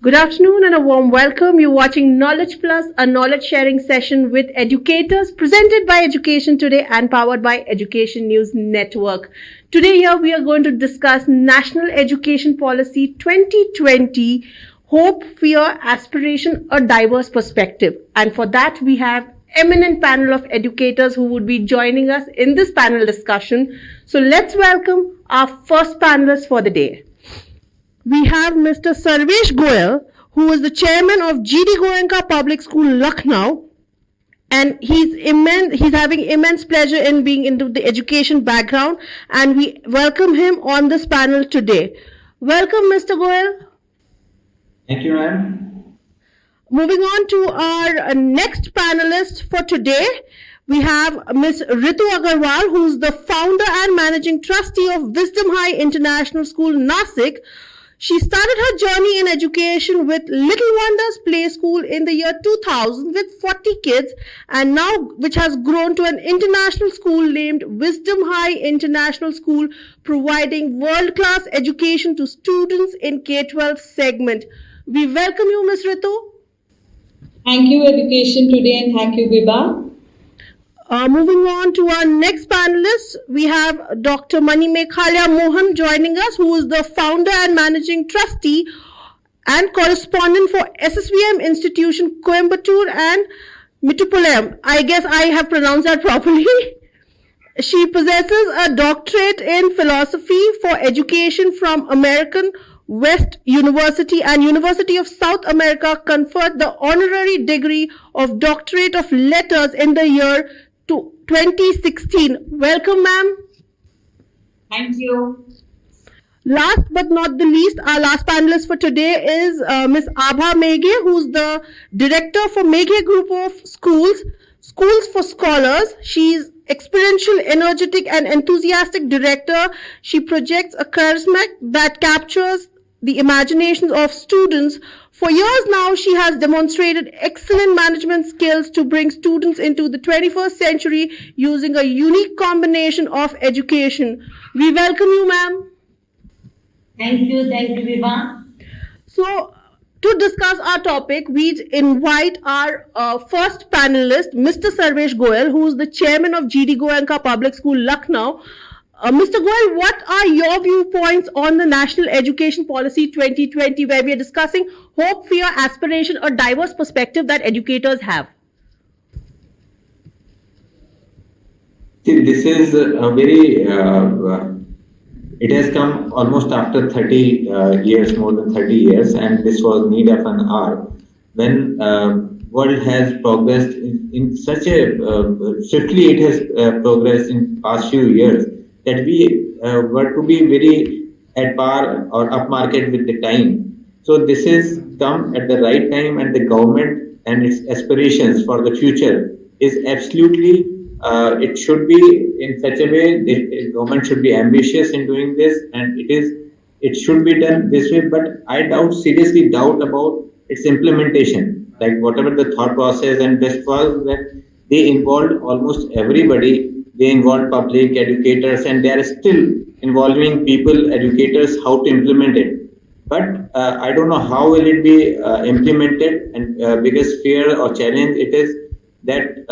Good afternoon and a warm welcome. You're watching Knowledge Plus, a knowledge sharing session with educators presented by Education Today and powered by Education News Network. Today here we are going to discuss National Education Policy 2020, Hope, Fear, Aspiration, a Diverse Perspective. And for that we have eminent panel of educators who would be joining us in this panel discussion. So let's welcome our first panelist for the day. We have Mr. Sarvesh Goyal, who is the chairman of GD Goenka Public School, Lucknow, and he's having immense pleasure in being into the education background, and we welcome him on this panel today. Welcome, Mr. Goyal. Thank you, ma'am. Moving on to our next panelist for today, we have Ms. Ritu Agarwal, who is the founder and managing trustee of Wisdom High International School, Nasik. She started her journey in education with Little Wonders Play School in the year 2000 with 40 kids, and now which has grown to an international school named Wisdom High International School, providing world-class education to students in K-12 segment. We welcome you, Ms. Ritu. Thank you, Education Today, and thank you, Vibha. Moving on to our next panelist, we have Dr. Manimekhalya Mohan joining us, who is the founder and managing trustee and correspondent for SSVM Institution, Coimbatore and Mittupalayam. I guess I have pronounced that properly. She possesses a doctorate in philosophy for education from American West University and University of South America, conferred the honorary degree of Doctorate of Letters in the year 2016. Welcome, ma'am. Thank you. Last but not the least, our last panelist for today is Ms. Abha Meghe, who's the director for Meghe Group of Schools for Scholars. She's experiential, energetic, and enthusiastic director. She projects a charisma that captures the imaginations of students. For years now, she has demonstrated excellent management skills to bring students into the 21st century using a unique combination of education. We welcome you, ma'am. Thank you, Vibha. So, to discuss our topic, we invite our first panelist, Mr. Sarvesh Goyal, who is the chairman of GD Goenka Public School, Lucknow. Mr. Goyal, what are your viewpoints on the National Education Policy 2020, where we are discussing hope, fear, aspiration, a diverse perspective that educators have? See, this is a very, it has come almost after 30 years, more than 30 years, and this was need of an hour when world has progressed in such a, swiftly it has progressed in past few years, that we were to be very at par or upmarket with the time. So this has come at the right time, and the government and its aspirations for the future is absolutely, it should be in such a way, the government should be ambitious in doing this, and it should be done this way, but I seriously doubt about its implementation. Like whatever the thought process and best was that they involved almost everybody. They involve public educators, and they are still involving people, educators, how to implement it. But I don't know how will it be implemented, and biggest fear or challenge it is that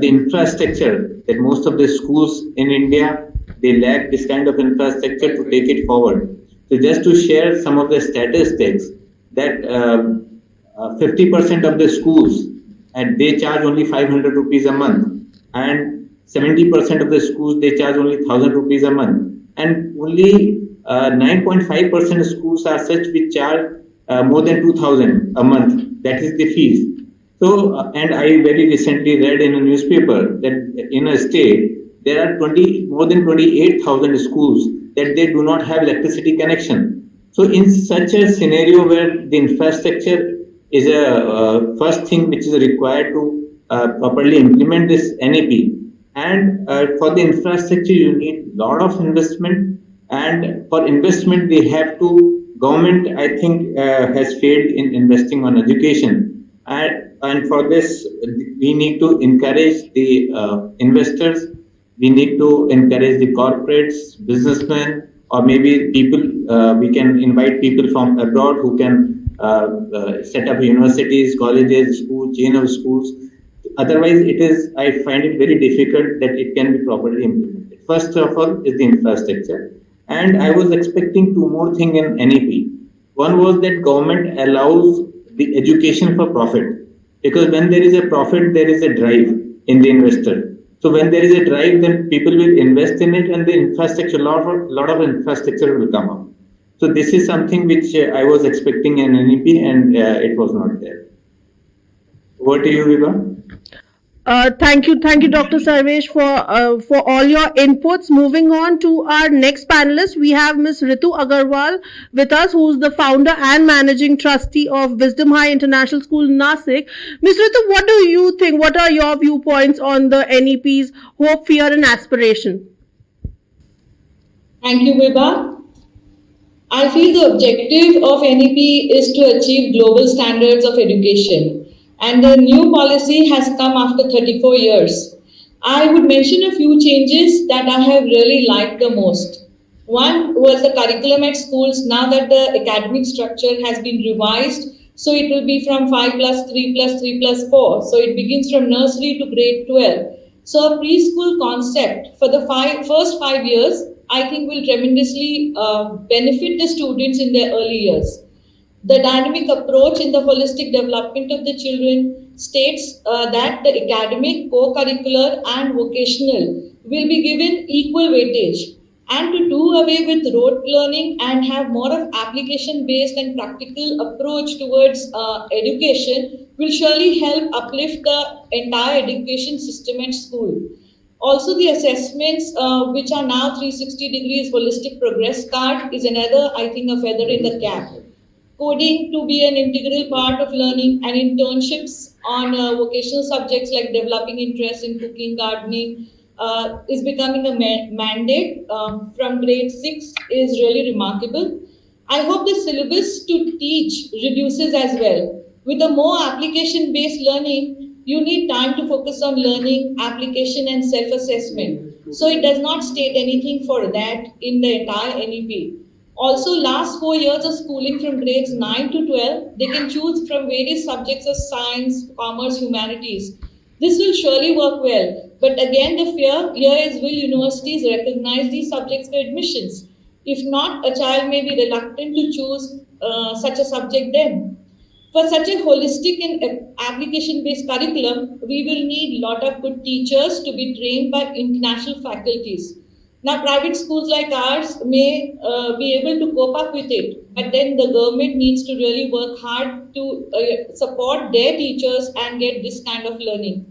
the infrastructure, that most of the schools in India, they lack this kind of infrastructure to take it forward. So just to share some of the statistics, that 50% of the schools, and they charge only 500 rupees a month, and 70% of the schools, they charge only 1,000 rupees a month, and only 9.5% of schools are such which charge more than 2,000 a month. That is the fees. So, and I very recently read in a newspaper that in a state, there are more than 28,000 schools that they do not have electricity connection. So in such a scenario where the infrastructure is a first thing which is required to properly implement this NEP, and for the infrastructure you need lot of investment, and for investment they have to, government I think has failed in investing on education, and for this we need to encourage the investors, we need to encourage the corporates, businessmen, or maybe people, we can invite people from abroad who can set up universities, colleges, schools, chain of schools. Otherwise, I find it very difficult that it can be properly implemented. First of all is the infrastructure. And I was expecting two more things in NEP. One was that government allows the education for profit. Because when there is a profit, there is a drive in the investor. So when there is a drive, then people will invest in it and the infrastructure, lot of infrastructure will come up. So this is something which I was expecting in NEP and it was not there. Over to you, Vibha. Thank you, Dr. Sarvesh, for all your inputs. Moving on to our next panelist, we have Ms. Ritu Agarwal with us, who's the founder and managing trustee of Wisdom High International School, Nasik. Ms. Ritu, what do you think? What are your viewpoints on the NEP's hope, fear, and aspiration? Thank you, Vibha. I feel the objective of NEP is to achieve global standards of education. And the new policy has come after 34 years. I would mention a few changes that I have really liked the most. One was the curriculum at schools. Now that the academic structure has been revised, so it will be from 5 plus 3 plus 3 plus 4. So it begins from nursery to grade 12. So a preschool concept for the first 5 years, I think will tremendously benefit the students in their early years. The dynamic approach in the holistic development of the children states that the academic, co-curricular and vocational will be given equal weightage, and to do away with rote learning and have more of application-based and practical approach towards education will surely help uplift the entire education system at school. Also, the assessments, which are now 360 degrees holistic progress card, is another, I think, a feather in the cap. Coding to be an integral part of learning, and internships on vocational subjects like developing interest in cooking, gardening is becoming a mandate from grade 6 is really remarkable. I hope the syllabus to teach reduces as well. With a more application-based learning, you need time to focus on learning, application and self-assessment. So it does not state anything for that in the entire NEP. Also, last 4 years of schooling from grades 9 to 12, they can choose from various subjects of science, commerce, humanities. This will surely work well. But again, the fear here is, will universities recognize these subjects for admissions? If not, a child may be reluctant to choose such a subject then. For such a holistic and application-based curriculum, we will need a lot of good teachers to be trained by international faculties. Now, private schools like ours may be able to cope up with it, but then the government needs to really work hard to support their teachers and get this kind of learning.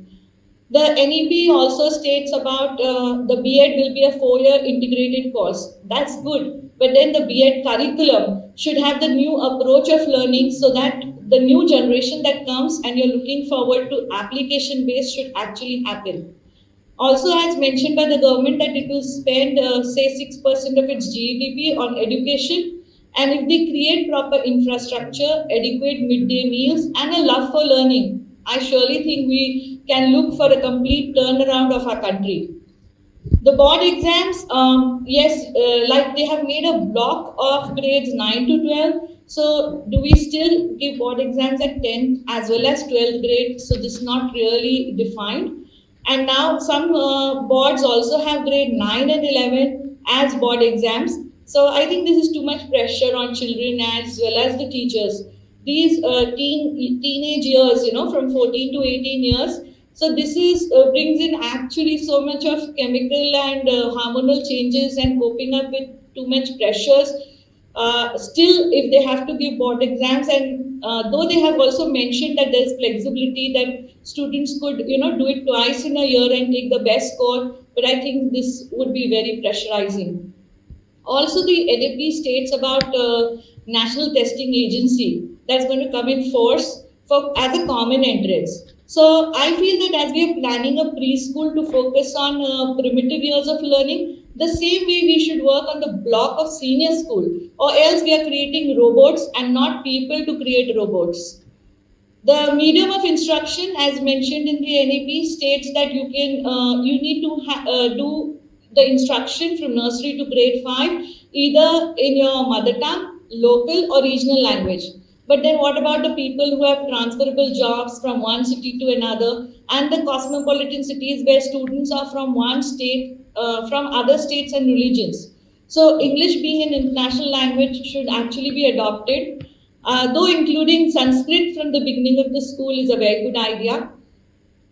The NEP also states about the B.Ed will be a 4-year integrated course. That's good, but then the B.Ed curriculum should have the new approach of learning so that the new generation that comes and you're looking forward to application-based should actually happen. Also, as mentioned by the government, that it will spend, say, 6% of its GDP on education. And if they create proper infrastructure, adequate midday meals, and a love for learning, I surely think we can look for a complete turnaround of our country. The board exams, yes, like they have made a block of grades 9 to 12. So do we still give board exams at 10th as well as 12th grade? So this is not really defined. And now some boards also have grade 9 and 11 as board exams. So I think this is too much pressure on children as well as the teachers. These teenage years, from 14 to 18 years. So this is brings in actually so much of chemical and hormonal changes and coping up with too much pressures. Still, if they have to give board exams, and though they have also mentioned that there's flexibility that students could, do it twice in a year and take the best score, but I think this would be very pressurizing. Also, the NEP states about National Testing Agency that's going to come in force as a common entrance. So I feel that as we are planning a preschool to focus on primitive years of learning, the same way we should work on the block of senior school, or else we are creating robots and not people to create robots. The medium of instruction, as mentioned in the NEP, states that you need to do the instruction from nursery to grade 5, either in your mother tongue, local or regional language. But then what about the people who have transferable jobs from one city to another, and the cosmopolitan cities where students are from one state, from other states and religions? So English being an international language should actually be adopted, though including Sanskrit from the beginning of the school is a very good idea.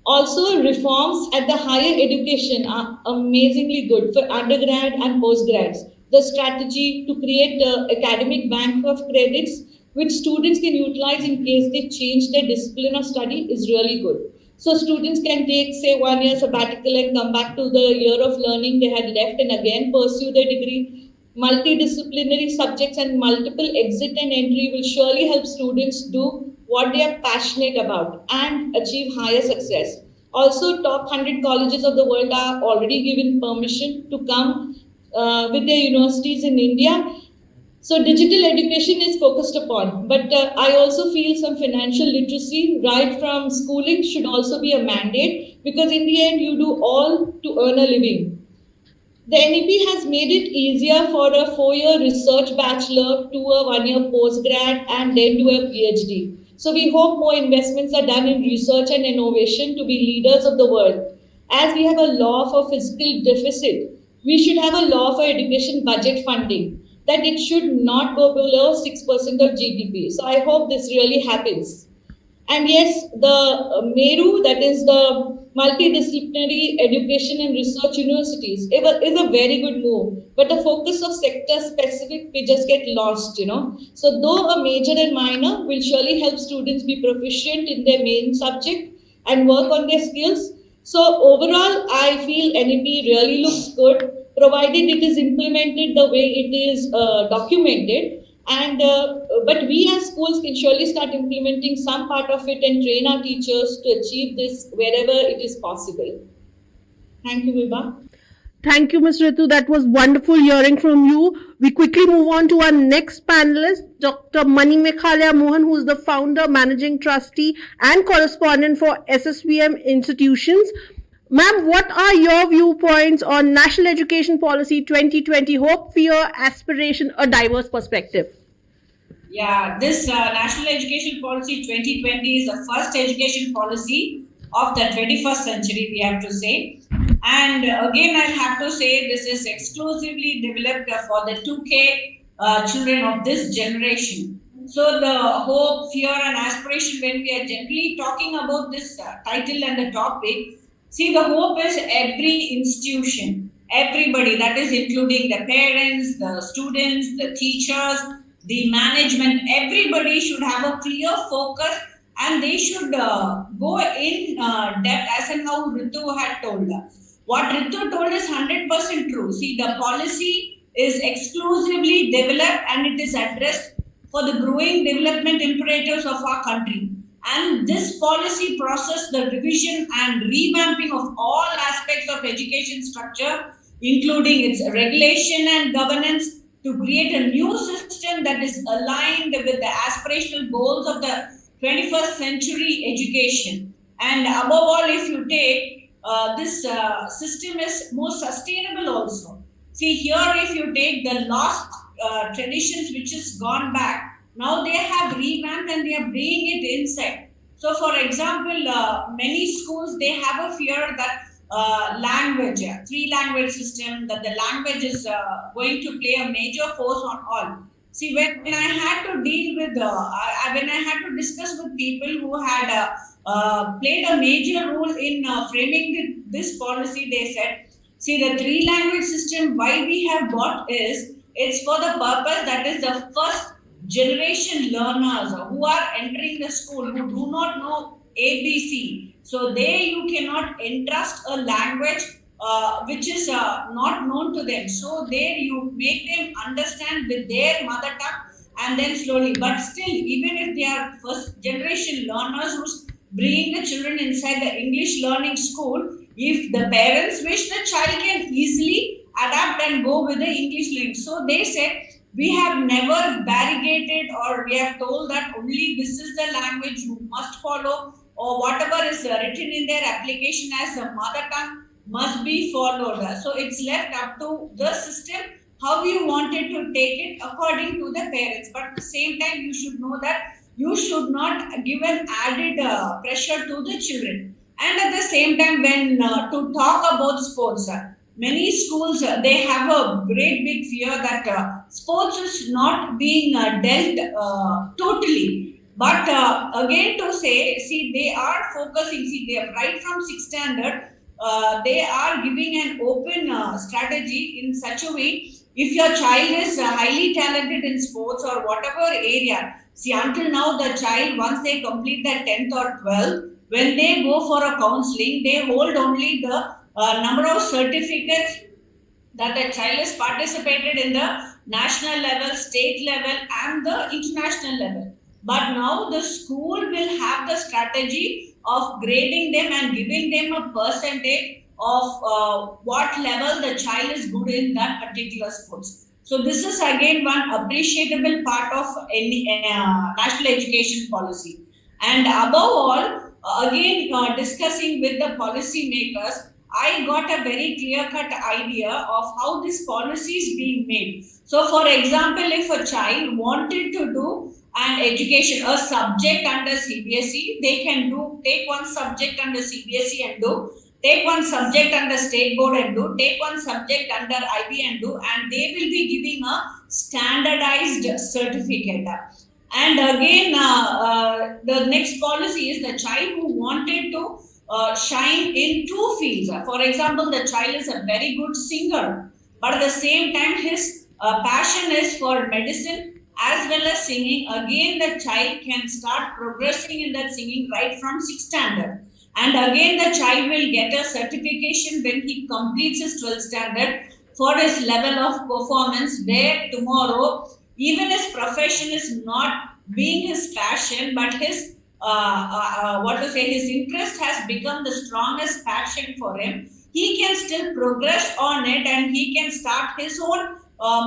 Also, reforms at the higher education are amazingly good for undergrad and postgrads. The strategy to create an academic bank of credits which students can utilize in case they change their discipline of study is really good. So students can take, say, 1 year sabbatical and come back to the year of learning they had left and again pursue their degree. Multidisciplinary subjects and multiple exit and entry will surely help students do what they are passionate about and achieve higher success. Also, top 100 colleges of the world are already given permission to come with their universities in India. So digital education is focused upon, but I also feel some financial literacy right from schooling should also be a mandate, because in the end you do all to earn a living. The NEP has made it easier for a 4 year research bachelor to a 1 year postgrad and then to a PhD. So we hope more investments are done in research and innovation to be leaders of the world. As we have a law for fiscal deficit, we should have a law for education budget funding, that it should not go below 6% of GDP. So I hope this really happens. And yes, the MERU, that is the multidisciplinary education and research universities, is a very good move. But the focus of sector specific, we just get lost, So though a major and minor will surely help students be proficient in their main subject and work on their skills. So overall, I feel NEP really looks good, provided it is implemented the way it is documented. And but we as schools can surely start implementing some part of it and train our teachers to achieve this wherever it is possible. Thank you, Vibha. Thank you, Ms. Ritu. That was wonderful hearing from you. We quickly move on to our next panelist, Dr. Manimekhalaya Mohan, who is the founder, managing trustee, and correspondent for SSVM institutions. Ma'am, what are your viewpoints on National Education Policy 2020? Hope, fear, aspiration, a diverse perspective. Yeah, this National Education Policy 2020 is the first education policy of the 21st century, we have to say. And again, I have to say this is exclusively developed for the 2K children of this generation. So the hope, fear and aspiration, when we are generally talking about this title and the topic, see, the hope is every institution, everybody, that is including the parents, the students, the teachers, the management, everybody should have a clear focus and they should go in depth, as and how Ritu had told. What Ritu told is 100% true. See, the policy is exclusively developed and it is addressed for the growing development imperatives of our country. And this policy process, the revision and revamping of all aspects of education structure, including its regulation and governance, to create a new system that is aligned with the aspirational goals of the 21st century education. And above all, if you take this system is more sustainable also. See, here if you take the lost traditions which has gone back, now they have revamped and they are bringing it inside. So for example, many schools, they have a fear that language, 3 language system, that the language is going to play a major force on all. See, when I had to deal with, when I had to discuss with people who had played a major role in framing this policy, they said, see, the 3 language system, why we have got is, it's for the purpose that is the first generation learners who are entering the school who do not know ABC. So there you cannot entrust a language which is not known to them. So there you make them understand with their mother tongue and then slowly. But still, even if they are first generation learners who's bringing the children inside the English learning school, if the parents wish, the child can easily adapt and go with the English learning. So they said, we have never barricaded or we have told that only this is the language you must follow, or whatever is written in their application as a mother tongue must be followed. So it's left up to the system how you wanted to take it according to the parents. But at the same time, you should know that you should not give an added pressure to the children. And at the same time, when to talk about sports, many schools they have a great big fear that sports is not being dealt totally. But again, to say, see, they are focusing. See, they are right from sixth standard. They are giving an open strategy in such a way. If your child is highly talented in sports or whatever area, see, until now, the child, once they complete their 10th or 12th, when they go for a counseling, they hold only the number of certificates that the child has participated in the national level, state level, and the international level. But now the school will have the strategy of grading them and giving them a percentage of what level the child is good in that particular sports. So this is again one appreciable part of any national education policy. And above all, again discussing with the policy makers, I got a very clear cut idea of how this policy is being made. So, for example, if a child wanted to do an education, a subject under CBSE, they can do take one subject under CBSE and do, take one subject under state board and do, take one subject under IB and do, and they will be giving a standardized certificate. And again, the next policy is the child who wanted to shine in two fields. For example, the child is a very good singer, but at the same time, his passion is for medicine as well as singing. Again, the child can start progressing in that singing right from sixth standard. And again, the child will get a certification when he completes his 12th standard for his level of performance, where tomorrow, even his profession is not being his passion, but his his interest has become the strongest passion for him. He can still progress on it, and he can start his own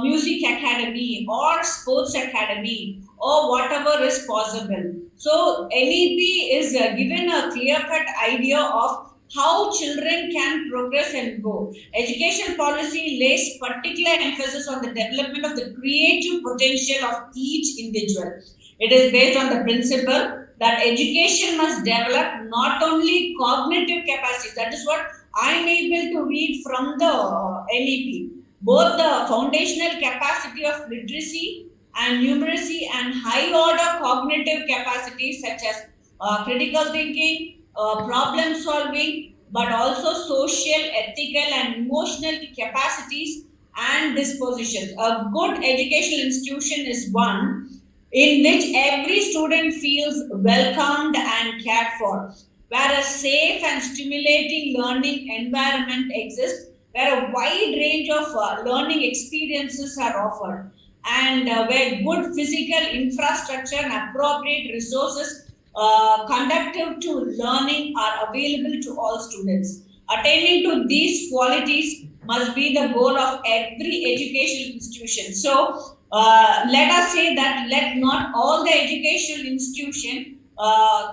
music academy or sports academy or whatever is possible. So NEP is given a clear-cut idea of how children can progress and go. Education policy lays particular emphasis on the development of the creative potential of each individual. It is based on the principle that education must develop not only cognitive capacity, that is what I am able to read from the NEP, both the foundational capacity of literacy and numeracy and high order cognitive capacities such as critical thinking, problem solving, but also social, ethical, and emotional capacities and dispositions. A good educational institution is one in which every student feels welcomed and cared for, where a safe and stimulating learning environment exists, where a wide range of learning experiences are offered, and where good physical infrastructure and appropriate resources conducive to learning are available to all students. Attaining to these qualities must be the goal of every educational institution. So, let us say that let not all the educational institution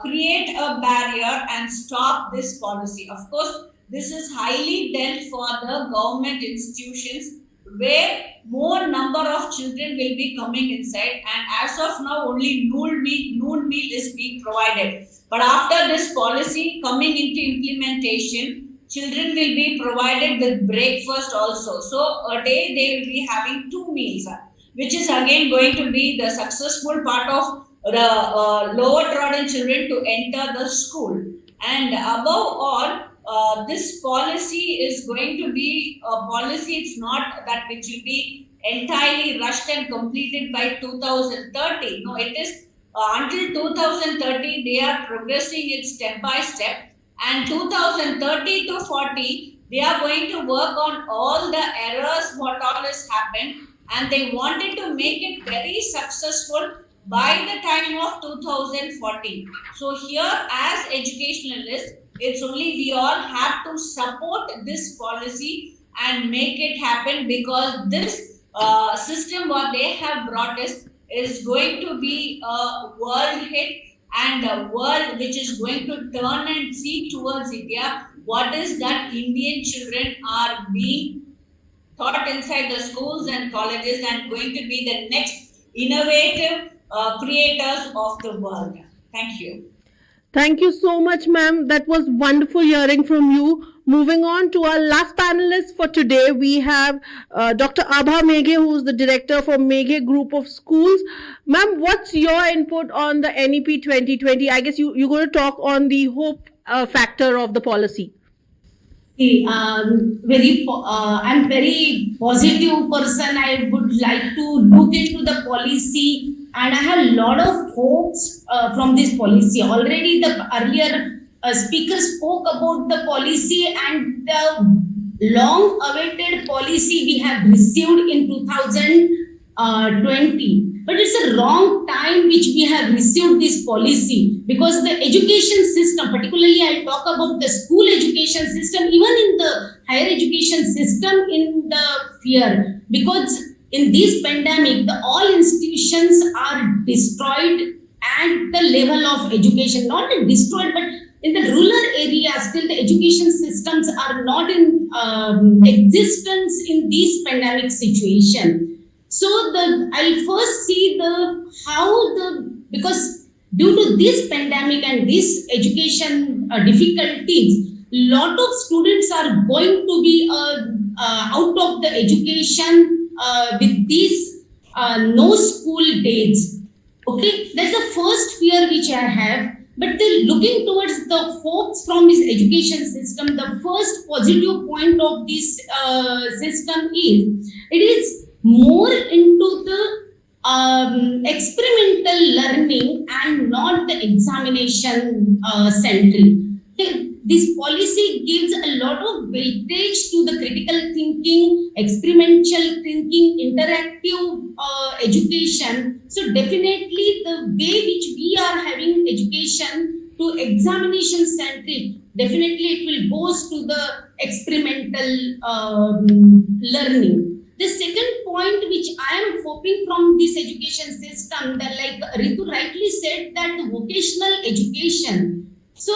create a barrier and stop this policy. Of course, this is highly dealt for the government institutions where more number of children will be coming inside, and as of now only noon meal is being provided. But after this policy coming into implementation, children will be provided with breakfast also. So a day they will be having 2 meals, which is again going to be the successful part of the lower trodden children to enter the school. And above all, this policy is going to be a policy, it's not that which will be entirely rushed and completed by 2030. No, it is until 2030 they are progressing it step by step, and 2030 to 40 they are going to work on all the errors what all has happened, and they wanted to make it very successful by the time of 2040. So here as educationalists, it's only we all have to support this policy and make it happen, because this system what they have brought is going to be a world hit and a world which is going to turn and see towards India. What is that Indian children are being taught inside the schools and colleges and going to be the next innovative creators of the world. Thank you. Thank you so much, ma'am. That was wonderful hearing from you. Moving on to our last panelist for today, we have Dr. Abha Meghe, who is the director for Meghe Group of Schools. Ma'am, what's your input on the NEP 2020? I guess you're going to talk on the hope factor of the policy. I'm very positive person. I would like to look into the policy, and I have a lot of hopes from this policy. Already the earlier speaker spoke about the policy and the long-awaited policy we have received in 2020. But it's a wrong time which we have received this policy, because the education system, particularly I'll talk about the school education system, even in the higher education system, in the fear, because in this pandemic, all institutions are destroyed at the level of education, not destroyed, but in the rural areas, still the education systems are not in existence in this pandemic situation. So I'll first see because due to this pandemic and this education difficulties, lot of students are going to be out of the education with these no school dates. Okay, that's the first fear which I have. But then looking towards the hopes from this education system, the first positive point of this system is it is more into the experimental learning and not the examination centric. This policy gives a lot of weightage to the critical thinking, experimental thinking, interactive education. So definitely the way which we are having education to examination centric, definitely it will goes to the experimental learning. The second point which I am hoping from this education system, that like Ritu rightly said, that the vocational education, so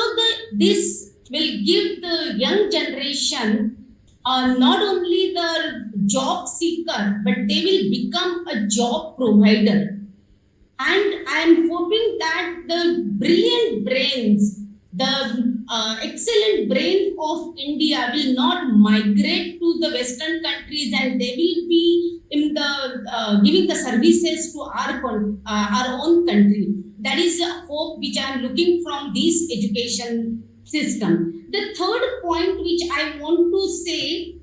this will give the young generation not only the job seeker, but they will become a job provider. And I am hoping that the brilliant brains, the excellent brain of India will not migrate to the Western countries, and they will be in the giving the services to our own country. That is a hope which I am looking from this education system. The third point which I want to say,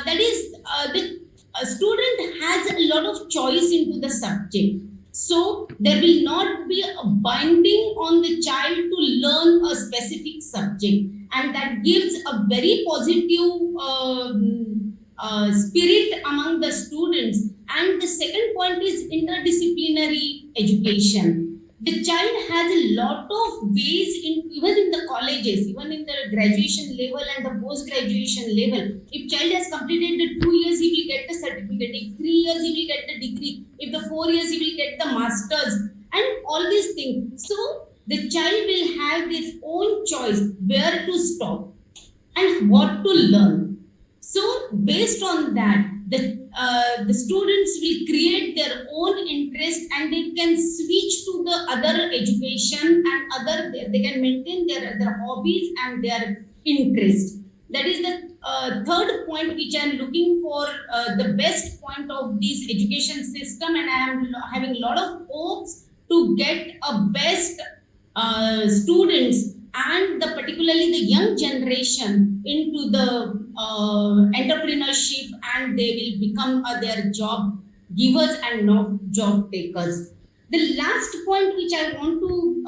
that is the student has a lot of choice into the subject. So there will not be a binding on the child to learn a specific subject, and that gives a very positive spirit among the students. And the second point is interdisciplinary education. The child has a lot of ways, even in the colleges, even in the graduation level and the post-graduation level. If child has completed the 2 years, he will get the certificate. If 3 years, he will get the degree. If the 4 years, he will get the masters, and all these things. So the child will have his own choice where to stop and what to learn. So based on that, the students will create their own interest, and they can switch to the other education, and they can maintain their hobbies and their interest. That is the third point which I am looking for, the best point of this education system, and I am having a lot of hopes to get a best students, and particularly the young generation, into the entrepreneurship, and they will become their job givers and not job takers. The last point which I want to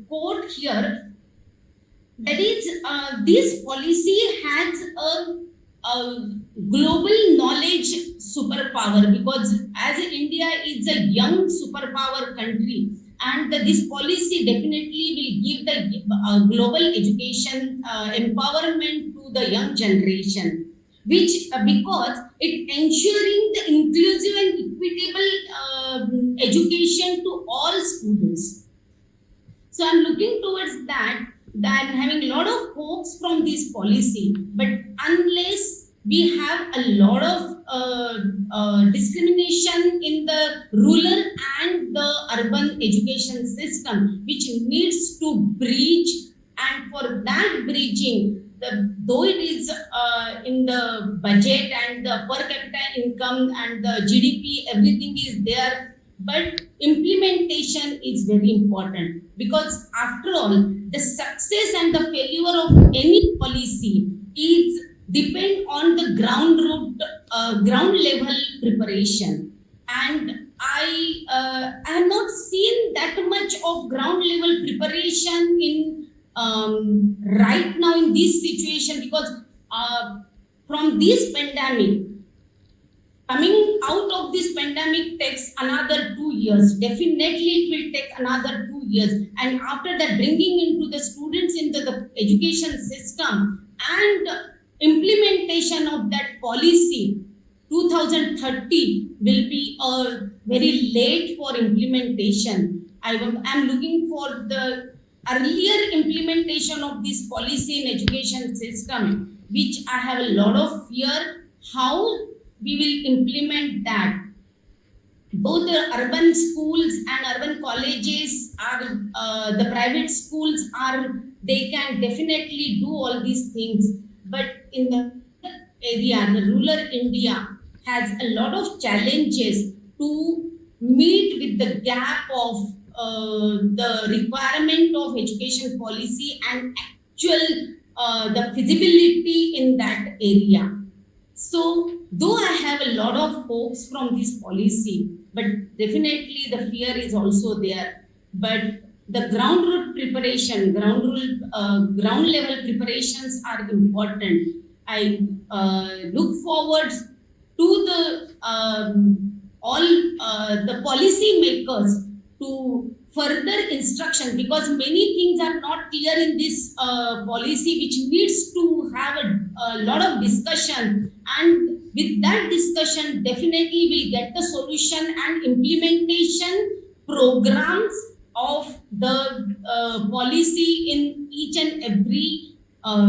quote here, that is this policy has a global knowledge superpower, because as India is a young superpower country, and this policy definitely will give the global education empowerment to the young generation, which because it ensuring the inclusive and equitable education to all students. So I'm looking towards that. I'm having a lot of hopes from this policy, but unless we have a lot of discrimination in the rural and the urban education system, which needs to bridge, and for that bridging, though it is in the budget and the per capita income and the GDP, everything is there, but implementation is very important, because after all, the success and the failure of any policy is depend on the ground level preparation. And I have not seen that much of ground level preparation in right now in this situation, because from this pandemic, coming out of this pandemic takes another 2 years. Definitely it will take another 2 years. And after that, bringing into the students into the education system and implementation of that policy, 2030 will be very late for implementation. I'm looking for the earlier implementation of this policy in education system, which I have a lot of fear how we will implement that. Both the urban schools and urban colleges are the private schools are, they can definitely do all these things, but in the area, the rural India has a lot of challenges to meet with the gap of the requirement of education policy and actual the feasibility in that area. So, though I have a lot of hopes from this policy, but definitely the fear is also there. But the ground level preparations are important. I look forward to the all the policy makers to further instruction, because many things are not clear in this policy, which needs to have a lot of discussion, and with that discussion definitely we'll get the solution and implementation programs of the policy in each and every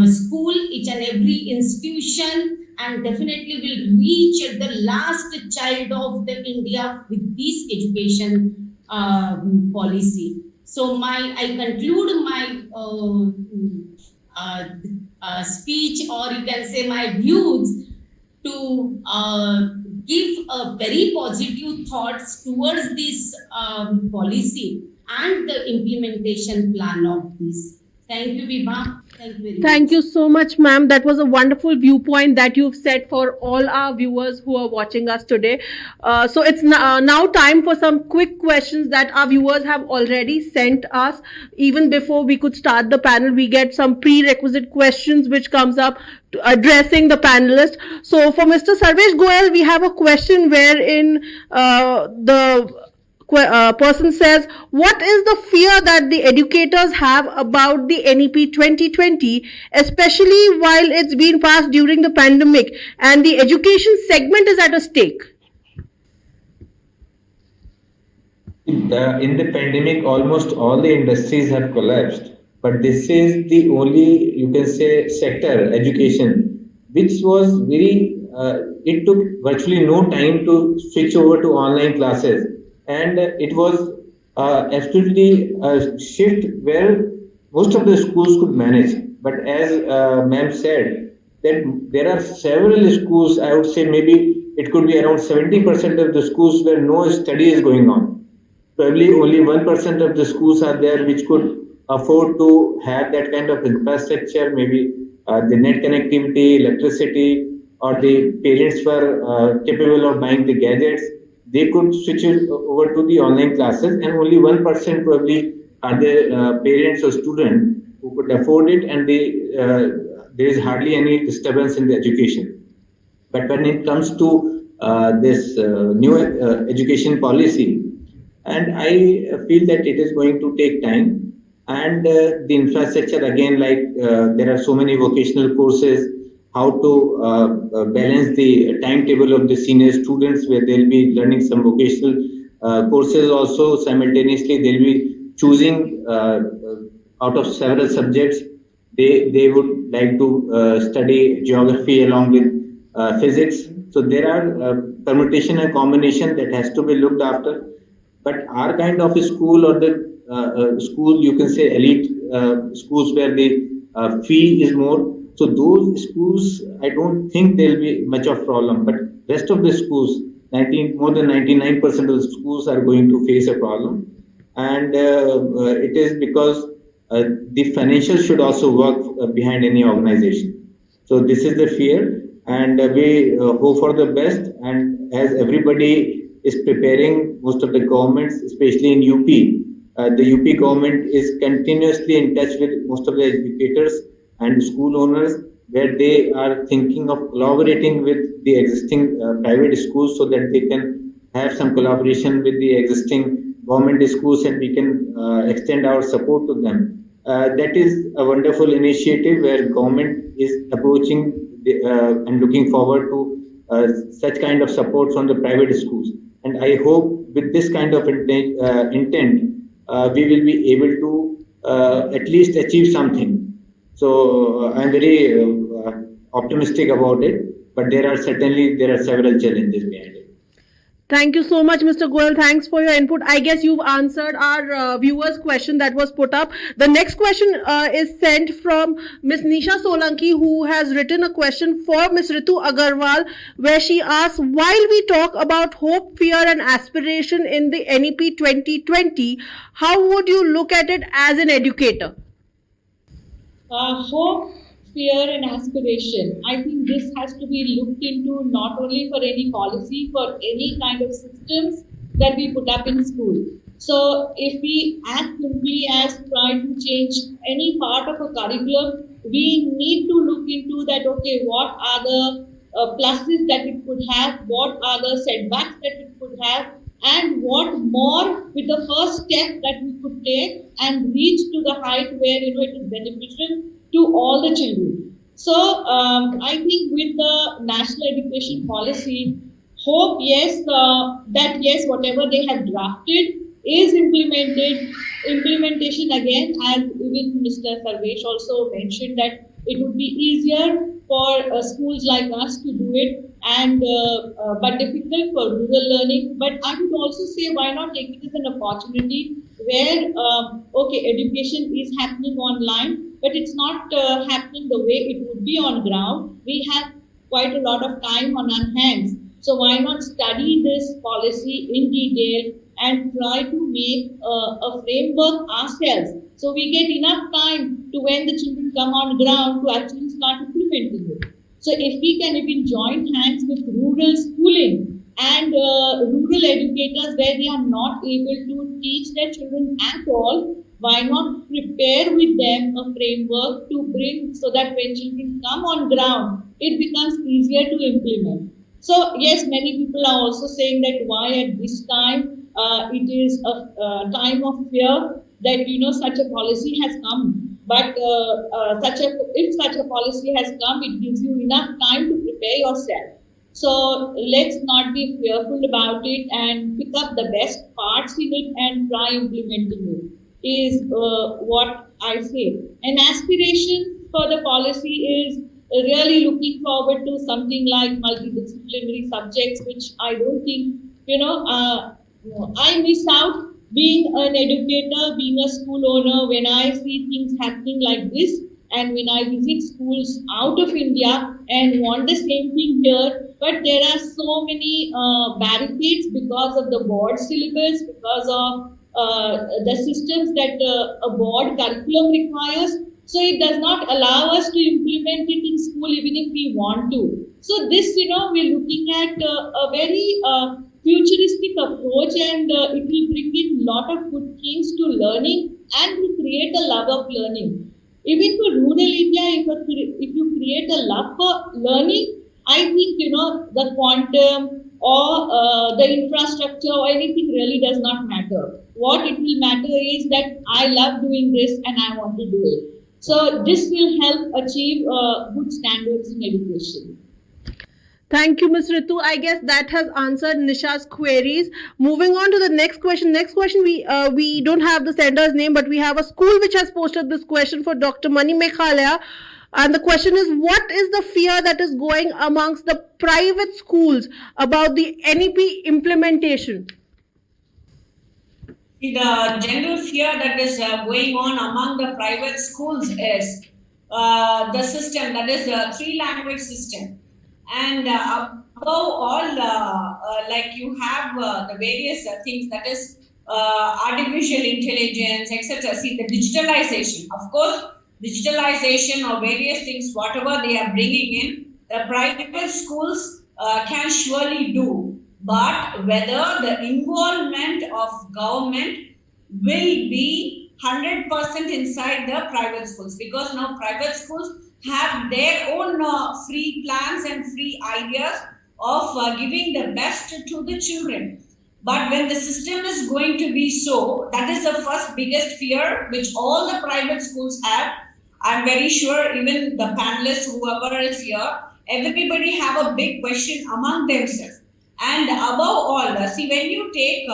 school, each and every institution, and definitely will reach the last child of the India with this education policy. So I conclude my speech, or you can say my views, to give a very positive thoughts towards this policy and the implementation plan of this. Thank you, Vibha. Thank you very much. Thank you so much, ma'am. That was a wonderful viewpoint that you've set for all our viewers who are watching us today. So it's now time for some quick questions that our viewers have already sent us. Even before we could start the panel, we get some prerequisite questions which comes up addressing the panelist. So for Mr. Sarvesh Goel, we have a question wherein the person says, what is the fear that the educators have about the NEP 2020, especially while it's been passed during the pandemic and the education segment is at a stake? In the pandemic, almost all the industries have collapsed, but this is the only, you can say, sector, education, which was very, it took virtually no time to switch over to online classes. And it was absolutely a shift where most of the schools could manage. But as ma'am said, that there are several schools, I would say maybe it could be around 70% of the schools where no study is going on. Probably only 1% of the schools are there which could afford to have that kind of infrastructure, maybe the net connectivity, electricity, or the parents were capable of buying the gadgets. They could switch it over to the online classes, and only 1% probably are the parents or students who could afford it, and there is hardly any disturbance in the education. But when it comes to this new education policy, and I feel that it is going to take time, and the infrastructure again, like there are so many vocational courses, how to balance the timetable of the senior students, where they'll be learning some vocational courses also. Simultaneously, they'll be choosing out of several subjects. They would like to study geography along with physics. So there are permutation and combination that has to be looked after. But our kind of a school, or the school, you can say elite schools where the fee is more. So those schools, I don't think there'll be much of problem. But rest of the schools, more than 99% of the schools are going to face a problem, and it is because the financial should also work behind any organization. So this is the fear, and we hope for the best. And as everybody is preparing, most of the governments, especially in UP, the UP government is continuously in touch with most of the educators and school owners, where they are thinking of collaborating with the existing private schools so that they can have some collaboration with the existing government schools, and we can extend our support to them. That is a wonderful initiative where government is approaching and looking forward to such kind of support from the private schools. And I hope with this kind of intent, we will be able to at least achieve something. So I'm very optimistic about it, but there are several challenges behind it. Thank you so much, Mr. Goyal. Thanks for your input. I guess you've answered our viewers' question that was put up. The next question is sent from Ms. Nisha Solanki, who has written a question for Ms. Ritu Agarwal, where she asks, while we talk about hope, fear and aspiration in the NEP 2020, how would you look at it as an educator? Hope, fear, and aspiration. I think this has to be looked into not only for any policy, for any kind of systems that we put up in school. So if we act simply as trying to change any part of a curriculum, we need to look into that, okay, what are the pluses that it could have, what are the setbacks that it could have, and what more with the first step that we could take and reach to the height where it is beneficial to all the children. So I think with the national education policy, hope that whatever they have drafted is implemented. Implementation again, as even Mr. Sarvesh also mentioned, that it would be easier for schools like us to do it, and but difficult for rural learning. But I would also say, why not take it as an opportunity where education is happening online, but it's not happening the way it would be on ground. We have quite a lot of time on our hands, so why not study this policy in detail and try to make a framework ourselves, so we get enough time to when the children come on ground to actually start implementing it. So if we can even join hands with rural schooling and rural educators where they are not able to teach their children at all, why not prepare with them a framework to bring, so that when children come on ground, it becomes easier to implement. So yes, many people are also saying that why at this time it is a time of fear that such a policy has come. But if such a policy has come, it gives you enough time to prepare yourself. So let's not be fearful about it and pick up the best parts in it and try implementing it, is what I say. An aspiration for the policy is really looking forward to something like multidisciplinary subjects, which I don't think, I miss out being an educator, being a school owner, when I see things happening like this, and when I visit schools out of India and want the same thing here, but there are so many barricades because of the board syllabus, because of the systems that a board curriculum requires. So it does not allow us to implement it in school even if we want to. So this, we're looking at a very futuristic approach, and it will bring in a lot of good things to learning and will create a love of learning. Even for rural India, if you create a love for learning, I think, the quantum or the infrastructure or anything really does not matter. What it will matter is that I love doing this and I want to do it. So this will help achieve good standards in education. Thank you, Ms. Ritu. I guess that has answered Nisha's queries. Moving on to the next question. Next question, we don't have the sender's name, but we have a school which has posted this question for Dr. Mani Mekhalaya. And the question is, what is the fear that is going amongst the private schools about the NEP implementation? the general fear that is going on among the private schools is the system, that is the three language system. And above all, like you have the various things, that is artificial intelligence, etc. See, the digitalization, of course, digitalization or various things, whatever they are bringing in, the private schools can surely do. But whether the involvement of government will be 100% inside the private schools, because now private schools have their own free plans and free ideas of giving the best to the children. But when the system is going to be so, that is the first biggest fear which all the private schools have. I'm very sure even the panelists, whoever is here, everybody have a big question among themselves. And above all, see, when you take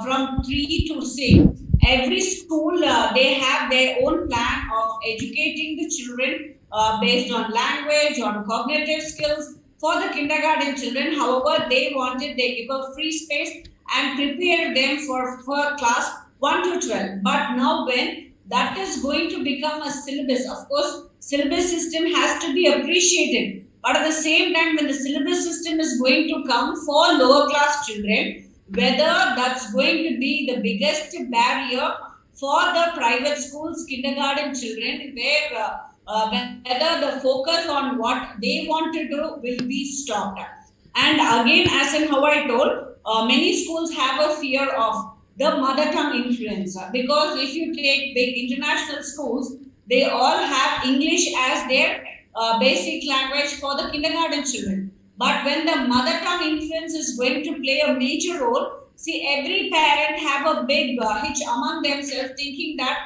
from 3 to 6, every school, they have their own plan of educating the children based on language, on cognitive skills. For the kindergarten children, however they wanted, they give a free space and prepare them for class 1 to 12. But now when that is going to become a syllabus, of course, syllabus system has to be appreciated. But at the same time, when the syllabus system is going to come for lower class children, whether that's going to be the biggest barrier for the private schools, kindergarten children, where whether the focus on what they want to do will be stopped. And again, as in how I told, many schools have a fear of the mother tongue influence, because if you take big international schools, they all have English as their basic language for the kindergarten children. But when the mother tongue influence is going to play a major role, see, every parent have a big hitch among themselves, thinking that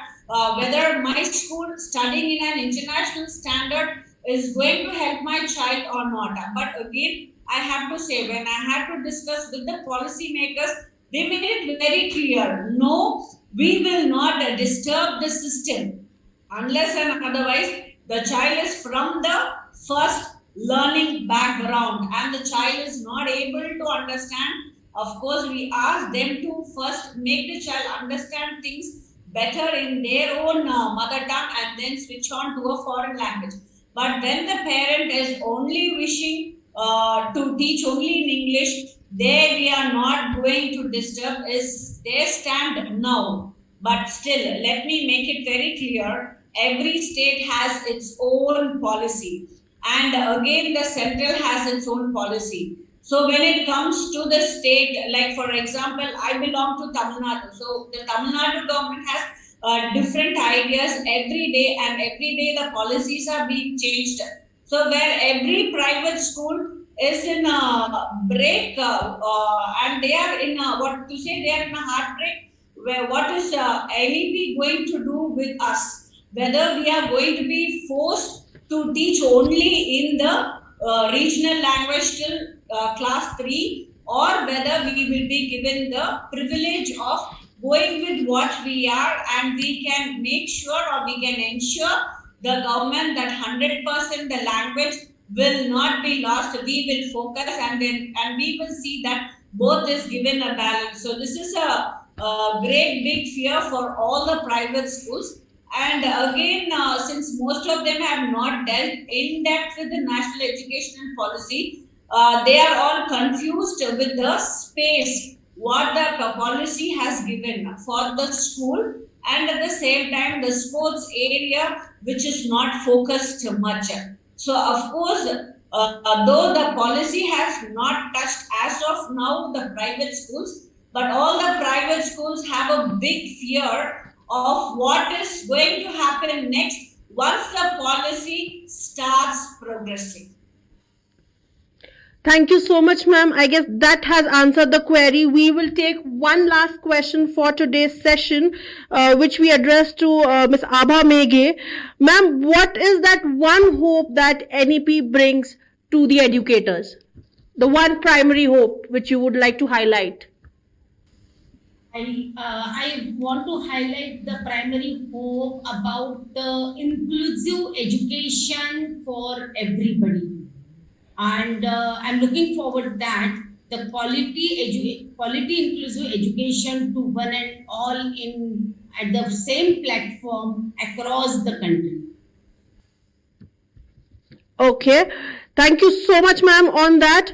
whether my school studying in an international standard is going to help my child or not. But again, I have to say, when I had to discuss with the policymakers, they made it very clear, no, we will not disturb the system unless and otherwise the child is from the first learning background and the child is not able to understand. Of course, we ask them to first make the child understand things better in their own mother tongue and then switch on to a foreign language. But when the parent is only wishing to teach only in English, there we are not going to disturb, is their stand now. But still, let me make it very clear, every state has its own policy. And again, the central has its own policy. So when it comes to the state, like for example, I belong to Tamil Nadu. So the Tamil Nadu government has different ideas every day, and every day the policies are being changed. So where every private school is in a break and they are in a, what to say, they are in a heartbreak, where what is NEP going to do with us? Whether we are going to be forced to teach only in the regional language till class 3, or whether we will be given the privilege of going with what we are, and we can make sure or we can ensure the government that 100% the language will not be lost. We will focus and we will see that both is given a balance. So this is a great big fear for all the private schools. And again, since most of them have not dealt in depth with the national education policy, they are all confused with the space what the policy has given for the school, and at the same time the sports area, which is not focused much. So of course, though the policy has not touched as of now the private schools, but all the private schools have a big fear of what is going to happen next once the policy starts progressing. Thank you so much, ma'am. I guess that has answered the query. We will take one last question for today's session, which we address to Ms. Abha Meghe. Ma'am, what is that one hope that NEP brings to the educators? The one primary hope which you would like to highlight? I want to highlight the primary hope about the inclusive education for everybody. And I'm looking forward that the quality inclusive education to one and all in at the same platform across the country. Okay. Thank you so much, ma'am, on that.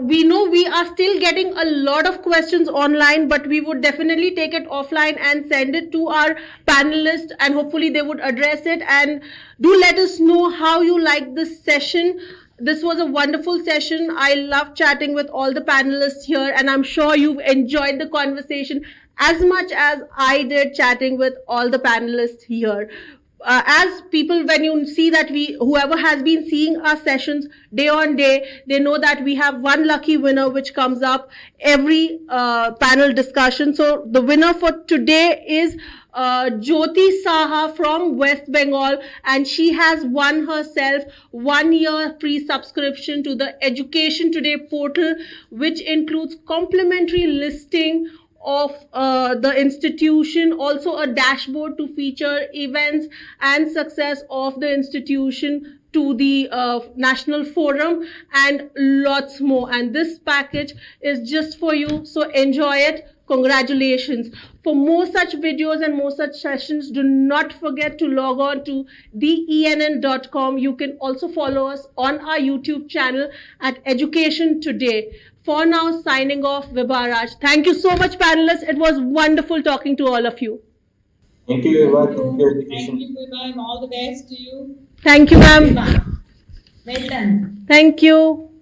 We know we are still getting a lot of questions online, but we would definitely take it offline and send it to our panelists, and hopefully they would address it. And do let us know how you like this session. This was a wonderful session. I love chatting with all the panelists here, and I'm sure you've enjoyed the conversation as much as I did chatting with all the panelists here. As people, when you see that whoever has been seeing our sessions day on day, they know that we have one lucky winner which comes up every panel discussion. So the winner for today is Jyoti Saha from West Bengal, and she has won herself 1 year free subscription to the Education Today portal, which includes complimentary listing of the institution, also a dashboard to feature events and success of the institution to the national forum, and lots more. And this package is just for you, so enjoy it. Congratulations. For more such videos and more such sessions, do not forget to log on to TheENN.com. You can also follow us on our YouTube channel at Education Today. For now, signing off, Vibha Raj. Thank you so much, panelists. It was wonderful talking to all of you. Thank you, Eva. Thank you, Thank education. you, Vibha, and all the best to you. Thank you, ma'am. Well done. Thank you.